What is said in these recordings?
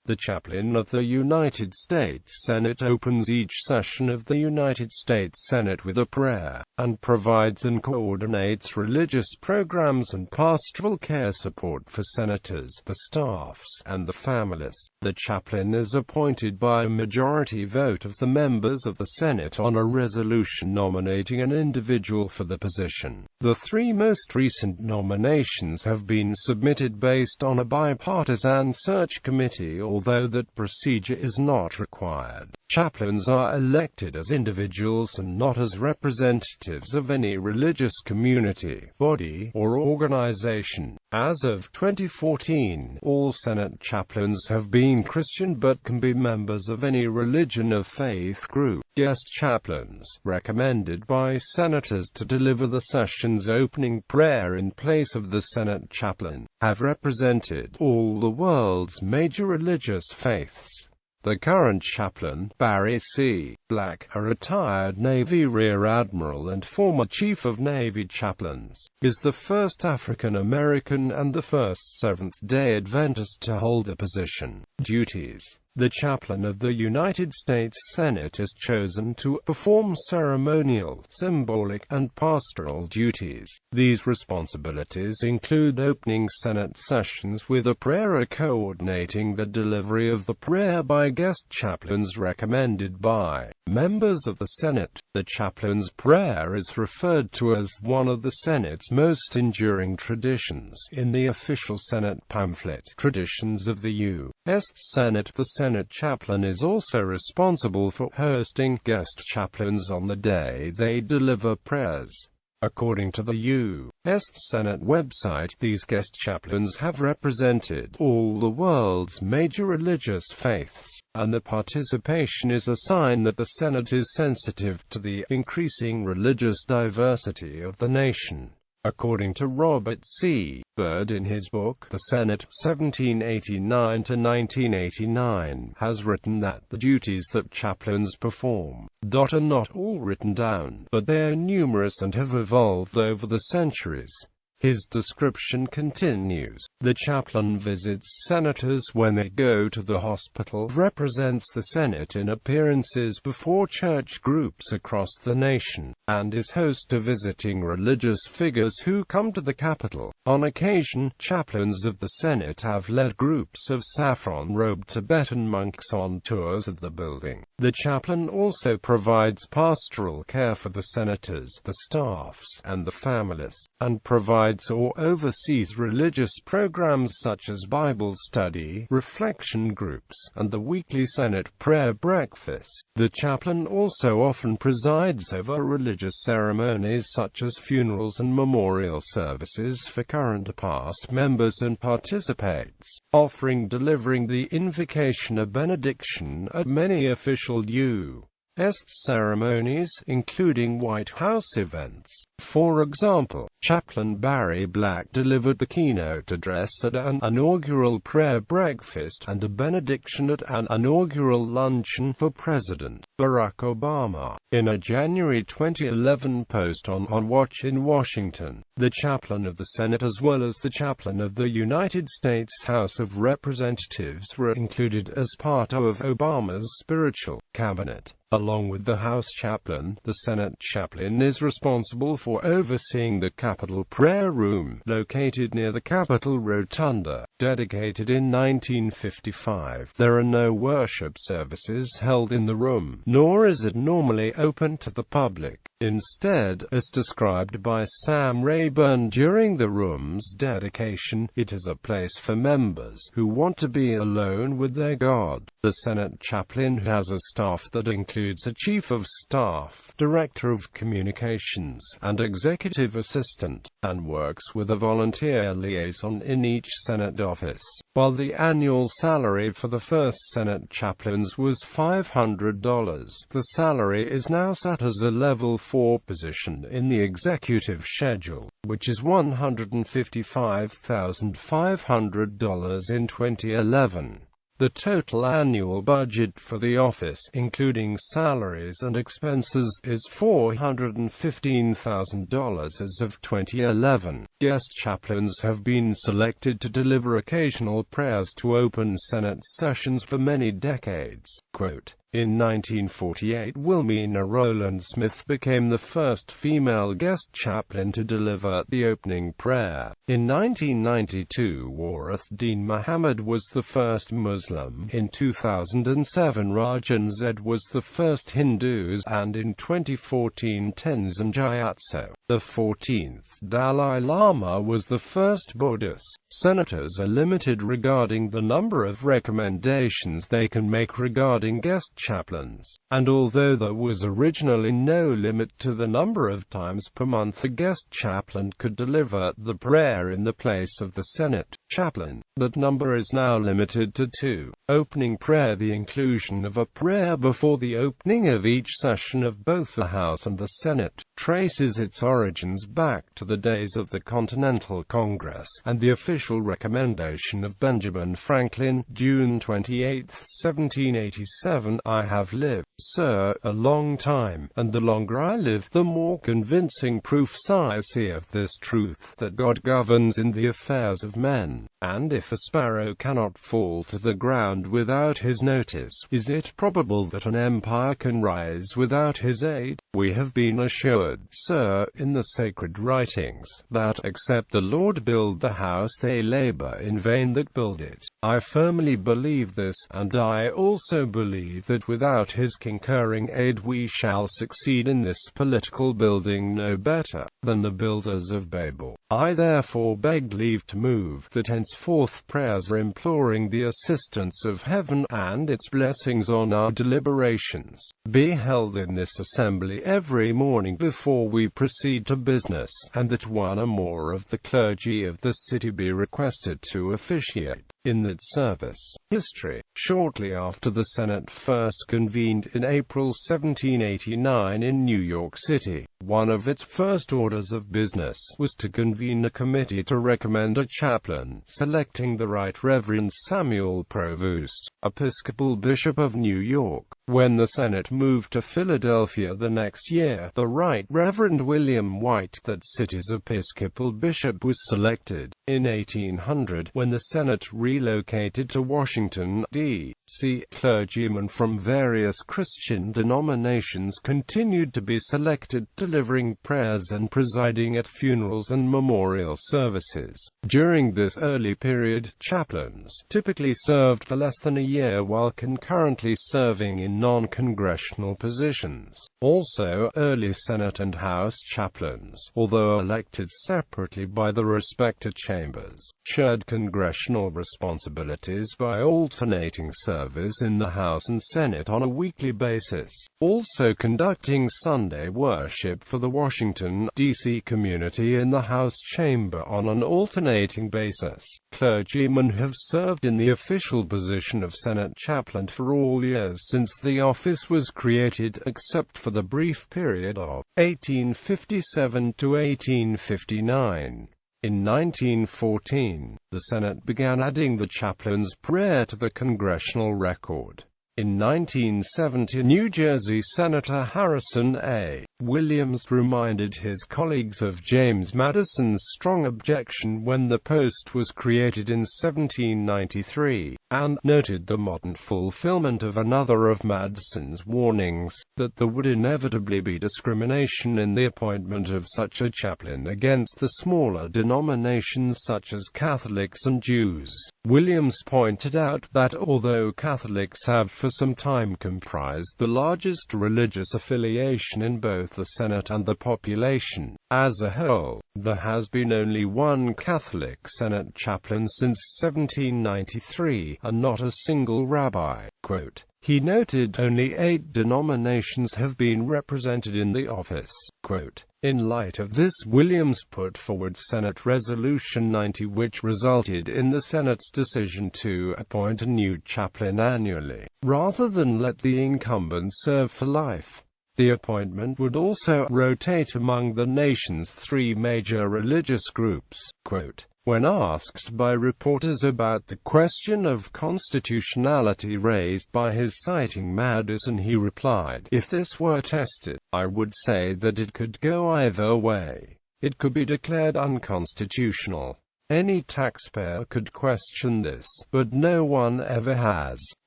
The chaplain of the United States Senate opens each session of the United States Senate with a prayer, and provides and coordinates religious programs and pastoral care support for senators, the staffs, and the families. The chaplain is appointed by a majority vote of the members of the Senate on a resolution nominating an individual for the position. The three most recent nominations have been submitted based on a bipartisan search committee, although that procedure is not required. Chaplains are elected as individuals and not as representatives of any religious community, body, or organization. As of 2014, all Senate chaplains have been Christian but can be members of any religion of faith group. Guest chaplains, recommended by senators to deliver the session's opening prayer in place of the Senate chaplain, have represented all the world's major religious faiths. The current chaplain, Barry C. Black, a retired Navy Rear Admiral and former Chief of Navy Chaplains, is the first African American and the first Seventh-day Adventist to hold the position. Duties: the chaplain of the United States Senate is chosen to perform ceremonial, symbolic, and pastoral duties. These responsibilities include opening Senate sessions with a prayer, coordinating the delivery of the prayer by guest chaplains recommended by members of the Senate. The chaplain's prayer is referred to as one of the Senate's most enduring traditions in the official Senate pamphlet, Traditions of the U.S. Senate. The Senate chaplain is also responsible for hosting guest chaplains on the day they deliver prayers. According to the U.S. Senate website, these guest chaplains have represented all the world's major religious faiths, and their participation is a sign that the Senate is sensitive to the increasing religious diversity of the nation. According to Robert C. Byrd in his book, The Senate, 1789–1989, has written that the duties that chaplains perform are not all written down, but they are numerous and have evolved over the centuries. His description continues: the chaplain visits senators when they go to the hospital, represents the Senate in appearances before church groups across the nation, and is host to visiting religious figures who come to the Capitol. On occasion, chaplains of the Senate have led groups of saffron-robed Tibetan monks on tours of the building. The chaplain also provides pastoral care for the senators, the staffs, and the families, and provides or oversees religious programs such as Bible study, reflection groups, and the weekly Senate prayer breakfast. The chaplain also often presides over religious ceremonies such as funerals and memorial services for current or past members and participates, delivering the invocation or benediction at many official U.S. ceremonies, including White House events. For example, Chaplain Barry Black delivered the keynote address at an inaugural prayer breakfast and a benediction at an inaugural luncheon for President Barack Obama. In a January 2011 post on Watch in Washington, the chaplain of the Senate as well as the chaplain of the United States House of Representatives were included as part of Obama's spiritual cabinet. Along with the House chaplain, the Senate chaplain is responsible for overseeing the Capitol Prayer Room, located near the Capitol Rotunda. Dedicated in 1955, there are no worship services held in the room, nor is it normally open to the public. Instead, as described by Sam Rayburn during the room's dedication, it is a place for members who want to be alone with their God. The Senate chaplain has a staff that includes a chief of staff, director of communications, and executive assistant, and works with a volunteer liaison in each Senate office. While the annual salary for the first Senate chaplains was $500, the salary is now set as a level 4 position in the executive schedule, which is $155,500 in 2011. The total annual budget for the office, including salaries and expenses, is $415,000 as of 2011. Guest chaplains have been selected to deliver occasional prayers to open Senate sessions for many decades. Quote, in 1948, Wilmina Rowland Smith became the first female guest chaplain to deliver the opening prayer. In 1992, Warathdin Muhammad was the first Muslim. In 2007, Rajan Zed was the first Hindus, and in 2014, Tenzin Gyatso, the 14th Dalai Lama, was the first Buddhist. Senators are limited regarding the number of recommendations they can make regarding guest chaplains, and although there was originally no limit to the number of times per month a guest chaplain could deliver the prayer in the place of the Senate chaplain, that number is now limited to 2. Opening prayer. The inclusion of a prayer before the opening of each session of both the House and the Senate traces its origins back to the days of the Continental Congress, and the official recommendation of Benjamin Franklin, June 28, 1787, "I have lived, sir, a long time, and the longer I live, the more convincing proofs I see of this truth, that God governs in the affairs of men, and if a sparrow cannot fall to the ground without his notice, is it probable that an empire can rise without his aid? We have been assured, sir, in the sacred writings, that, except the Lord build the house, they labor in vain that build it. I firmly believe this, and I also believe that without his concurring aid we shall succeed in this political building no better than the builders of Babel. I therefore beg leave to move that henceforth prayers are imploring the assistance of heaven and its blessings on our deliberations be held in this assembly every morning before we proceed to business, and that one or more of the clergy of the city be requested to officiate in that service." History. Shortly after the Senate first convened in April 1789 in New York City, one of its first orders of business was to convene a committee to recommend a chaplain, selecting the Right Reverend Samuel Provost, Episcopal Bishop of New York. When the Senate moved to Philadelphia the next year, the Right Reverend William White, that city's Episcopal bishop, was selected. In 1800, when the Senate relocated to Washington, D.C., clergymen from various Christian denominations continued to be selected, delivering prayers and presiding at funerals and memorial services. During this early period, chaplains typically served for less than a year while concurrently serving in non-congressional positions. Also, early Senate and House chaplains, although elected separately by the respective chambers, shared congressional responsibilities by alternating service in the House and Senate on a weekly basis, also conducting Sunday worship for the Washington, D.C. community in the House chamber on an alternating basis. Clergymen have served in the official position of Senate chaplain for all years since the office was created, except for the brief period of 1857 to 1859. In 1914, the Senate began adding the chaplain's prayer to the congressional record. In 1970, New Jersey Senator Harrison A. Williams reminded his colleagues of James Madison's strong objection when the post was created in 1793, and noted the modern fulfillment of another of Madison's warnings, that there would inevitably be discrimination in the appointment of such a chaplain against the smaller denominations such as Catholics and Jews. Williams pointed out that although Catholics have for some time comprised the largest religious affiliation in both the Senate and the population as a whole, there has been only one Catholic Senate chaplain since 1793, and not a single rabbi. Quote, he noted only 8 denominations have been represented in the office. Quote, in light of this, Williams put forward Senate Resolution 90, which resulted in the Senate's decision to appoint a new chaplain annually, rather than let the incumbent serve for life. The appointment would also rotate among the nation's 3 major religious groups. Quote, When asked by reporters about the question of constitutionality raised by his citing Madison, he replied, "If this were tested, I would say that it could go either way. It could be declared unconstitutional. Any taxpayer could question this, but no one ever has."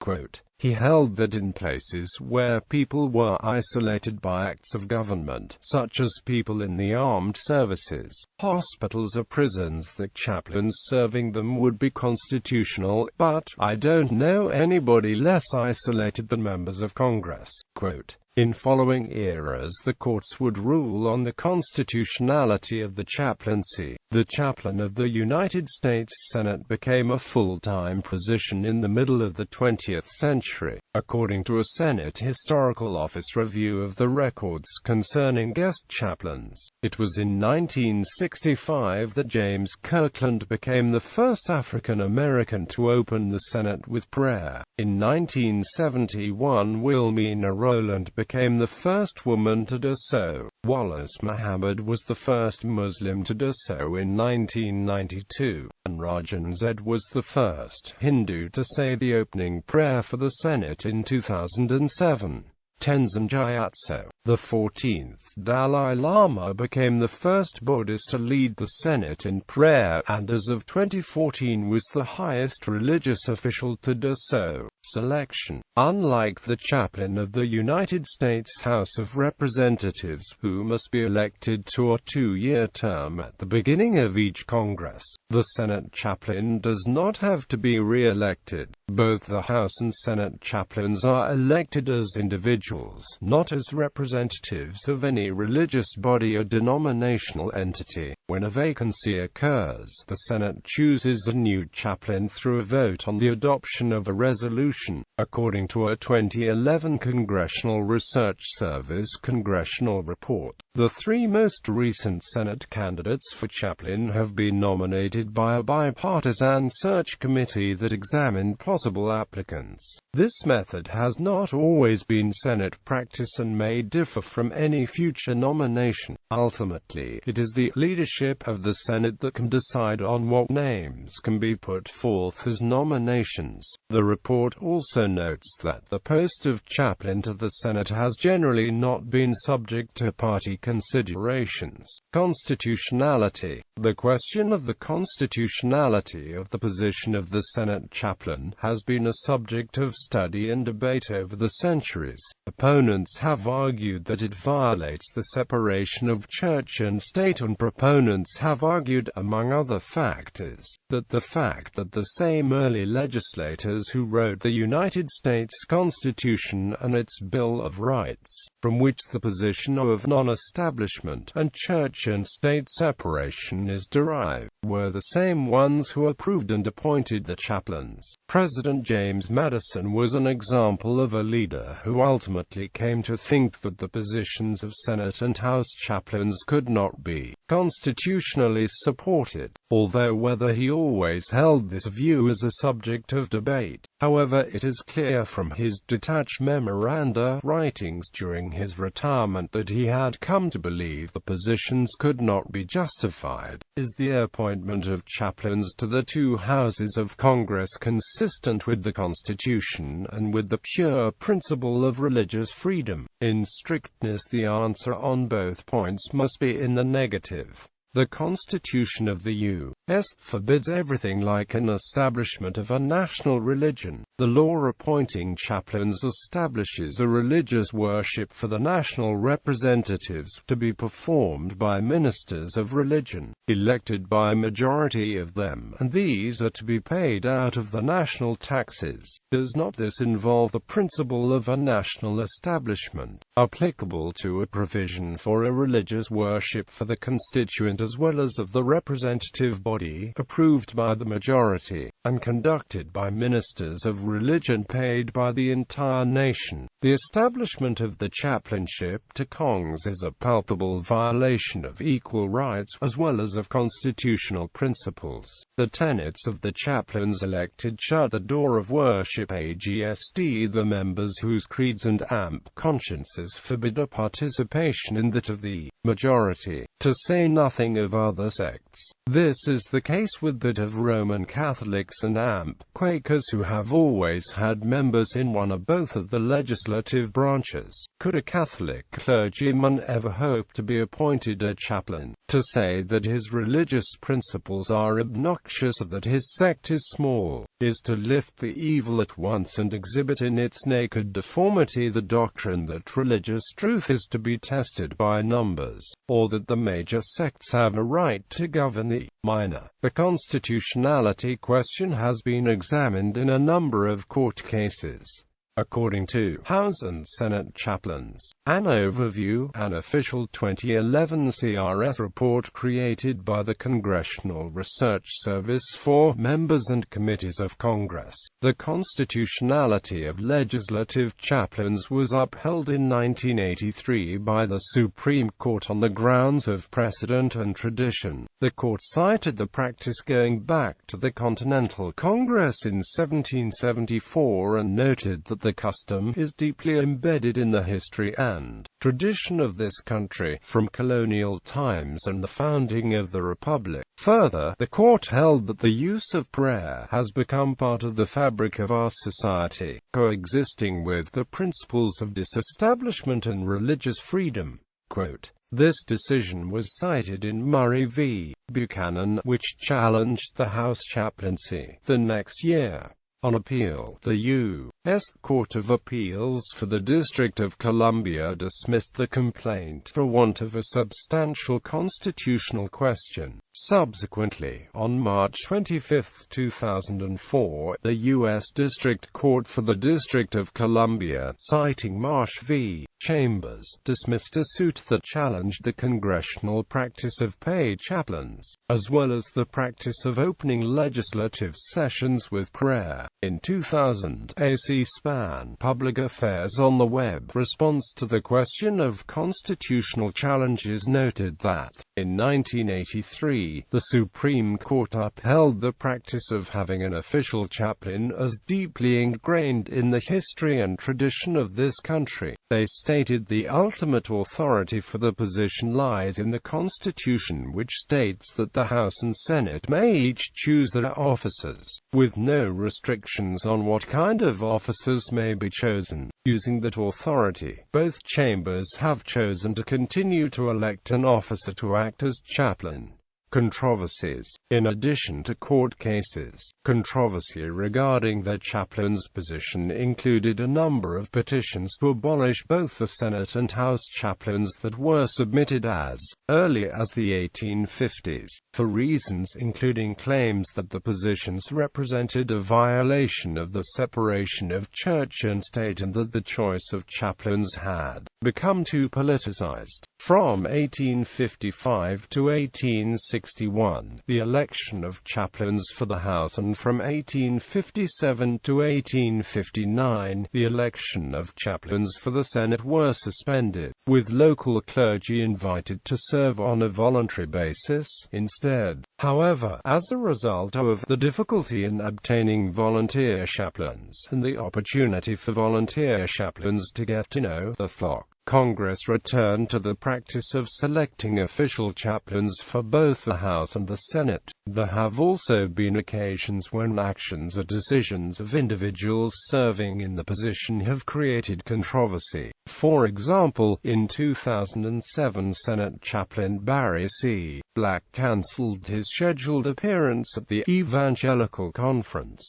Quote, he held that in places where people were isolated by acts of government, such as people in the armed services, hospitals or prisons, the chaplains serving them would be constitutional, but "I don't know anybody less isolated than members of Congress." Quote, in following eras, the courts would rule on the constitutionality of the chaplaincy. The chaplain of the United States Senate became a full-time position in the middle of the 20th century, according to a Senate Historical Office review of the records concerning guest chaplains. It was in 1965 that James Kirkland became the first African American to open the Senate with prayer. In 1971, Wilhelmina Rowland became the first woman to do so. Wallace Muhammad was the first Muslim to do so in 1992, and Rajan Zed was the first Hindu to say the opening prayer for the Senate in 2007. Tenzin Gyatso, the 14th Dalai Lama, became the first Buddhist to lead the Senate in prayer, and as of 2014 was the highest religious official to do so. Selection. Unlike the chaplain of the United States House of Representatives, who must be elected to a 2-year term at the beginning of each Congress, the Senate chaplain does not have to be re-elected. Both the House and Senate chaplains are elected as individuals, not as representatives of any religious body or denominational entity. When a vacancy occurs, the Senate chooses a new chaplain through a vote on the adoption of a resolution. According to a 2011 Congressional Research Service congressional report, the 3 most recent Senate candidates for chaplain have been nominated by a bipartisan search committee that examined possible applicants. This method has not always been Senate practice and may differ from any future nomination. Ultimately, it is the leadership of the Senate that can decide on what names can be put forth as nominations. The report also notes that the post of chaplain to the Senate has generally not been subject to party considerations. Constitutionality. The question of the constitutionality of the position of the Senate chaplain has been a subject of study and debate over the centuries. Opponents have argued that it violates the separation of church and state, and proponents have argued, among other factors, that the fact that the same early legislators who wrote the United States Constitution and its Bill of Rights, from which the position of non-establishment and church and state separation is derived, were the same ones who approved and appointed the chaplains. President James Madison was an example of a leader who ultimately came to think that the positions of Senate and House chaplains could not be constitutionally supported, although whether he always held this view is a subject of debate. However, it is clear from his detached memoranda writings during his retirement that he had come to believe the positions could not be justified. Is the appointment of chaplains to the 2 houses of Congress consistent with the Constitution and with the pure principle of religious freedom? In strictness, the answer on both points must be in the negative. The Constitution of the U.S. forbids everything like an establishment of a national religion. The law appointing chaplains establishes a religious worship for the national representatives to be performed by ministers of religion, elected by a majority of them, and these are to be paid out of the national taxes. Does not this involve the principle of a national establishment, applicable to a provision for a religious worship for the constituent as well as of the representative body, approved by the majority, and conducted by ministers of religion paid by the entire nation? The establishment of the chaplainship to Kongs is a palpable violation of equal rights, as well as of constitutional principles. The tenets of the chaplains elected shut the door of worship against the members whose creeds and amp consciences forbid a participation in that of the majority, to say nothing of other sects. This is the case with that of Roman Catholics and AMP Quakers, who have always had members in one or both of the legislative branches. Could a Catholic clergyman ever hope to be appointed a chaplain? To say that his religious principles are obnoxious or that his sect is small, is to lift the evil at once and exhibit in its naked deformity the doctrine that religious truth is to be tested by numbers, or that the major sects have a right to govern the minor. The constitutionality question has been examined in a number of court cases. According to House and Senate Chaplains, an overview, an official 2011 CRS report created by the Congressional Research Service for members and committees of Congress, the constitutionality of legislative chaplains was upheld in 1983 by the Supreme Court on the grounds of precedent and tradition. The court cited the practice going back to the Continental Congress in 1774 and noted that the custom is deeply embedded in the history and tradition of this country, from colonial times and the founding of the Republic. Further, the court held that the use of prayer has become part of the fabric of our society, coexisting with the principles of disestablishment and religious freedom. Quote, this decision was cited in Murray v. Buchanan, which challenged the House chaplaincy. The next year, on appeal, the U.S. Court of Appeals for the District of Columbia dismissed the complaint for want of a substantial constitutional question. Subsequently, on March 25, 2004, the U.S. District Court for the District of Columbia, citing Marsh v. Chambers, dismissed a suit that challenged the congressional practice of paid chaplains, as well as the practice of opening legislative sessions with prayer. In 2000, a C-SPAN Public Affairs on the Web response to the question of constitutional challenges noted that, in 1983, the Supreme Court upheld the practice of having an official chaplain as deeply ingrained in the history and tradition of this country. They stated the ultimate authority for the position lies in the Constitution, which states that the House and Senate may each choose their officers, with no restrictions on what kind of officers may be chosen. Using that authority, both chambers have chosen to continue to elect an officer to act as chaplain. Controversies. In addition to court cases, controversy regarding the chaplain's position included a number of petitions to abolish both the Senate and House chaplains that were submitted as early as the 1850s, for reasons including claims that the positions represented a violation of the separation of church and state and that the choice of chaplains had become too politicized. From 1855 to 1861, the election of chaplains for the House, and from 1857 to 1859, the election of chaplains for the Senate were suspended, with local clergy invited to serve on a voluntary basis instead. However, as a result of the difficulty in obtaining volunteer chaplains, and the opportunity for volunteer chaplains to get to know the flock, Congress returned to the practice of selecting official chaplains for both the House and the Senate. There have also been occasions when actions or decisions of individuals serving in the position have created controversy. For example, in 2007, Senate Chaplain Barry C. Black cancelled his scheduled appearance at the Evangelical Conference,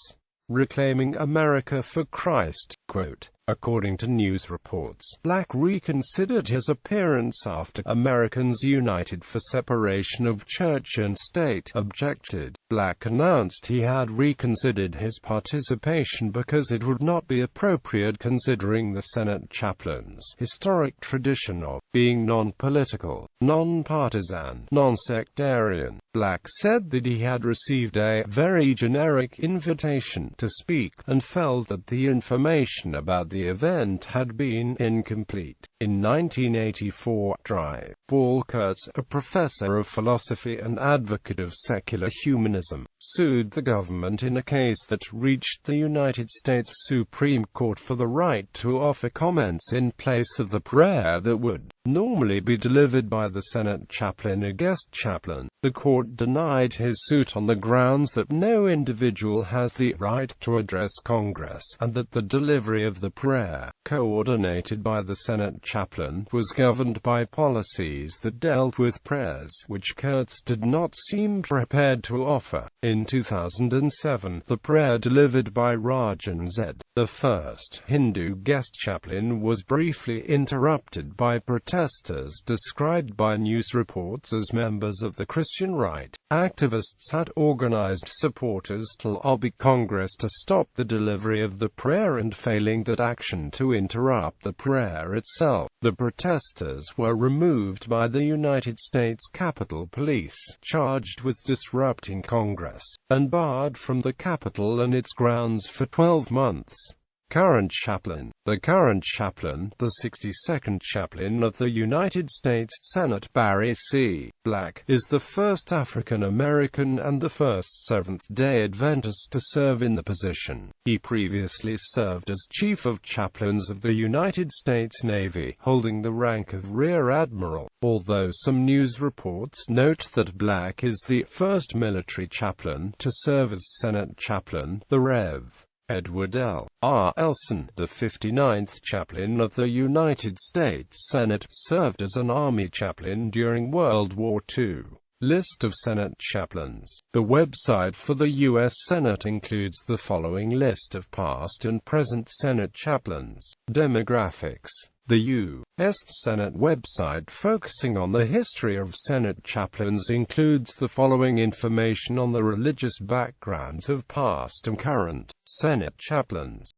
Reclaiming America for Christ. Quote, according to news reports, Black reconsidered his appearance after Americans United for Separation of Church and State objected. Black announced he had reconsidered his participation because it would not be appropriate considering the Senate chaplain's historic tradition of being non-political, non-partisan, non-sectarian. Black said that he had received a very generic invitation to speak, and felt that the information about the the event had been incomplete. In 1984, Dry. Paul Kurtz, a professor of philosophy and advocate of secular humanism, sued the government in a case that reached the United States Supreme Court for the right to offer comments in place of the prayer that would normally be delivered by the Senate chaplain or guest chaplain. The court denied his suit on the grounds that no individual has the right to address Congress, and that the delivery of the prayer, coordinated by the Senate chaplain, was governed by policies that dealt with prayers, which Kurtz did not seem prepared to offer. In 2007, the prayer delivered by Rajan Z., the first Hindu guest chaplain, was briefly interrupted by protesters described by news reports as members of the Christian right. Activists had organized supporters to lobby Congress to stop the delivery of the prayer, and failing that action to interrupt the prayer itself. The protesters were removed by the United States Capitol Police, charged with disrupting Congress, and barred from the Capitol and its grounds for 12 months. Current chaplain. The current chaplain, the 62nd chaplain of the United States Senate, Barry C. Black, is the first African American and the first Seventh-day Adventist to serve in the position. He previously served as Chief of Chaplains of the United States Navy, holding the rank of Rear Admiral, although some news reports note that Black is the first military chaplain to serve as Senate chaplain. The Rev. Edward L. R. Elson, the 59th chaplain of the United States Senate, served as an Army chaplain during World War II. List of Senate chaplains. The website for the U.S. Senate includes the following list of past and present Senate chaplains. Demographics. The U.S. Senate website focusing on the history of Senate chaplains includes the following information on the religious backgrounds of past and current Senate chaplains.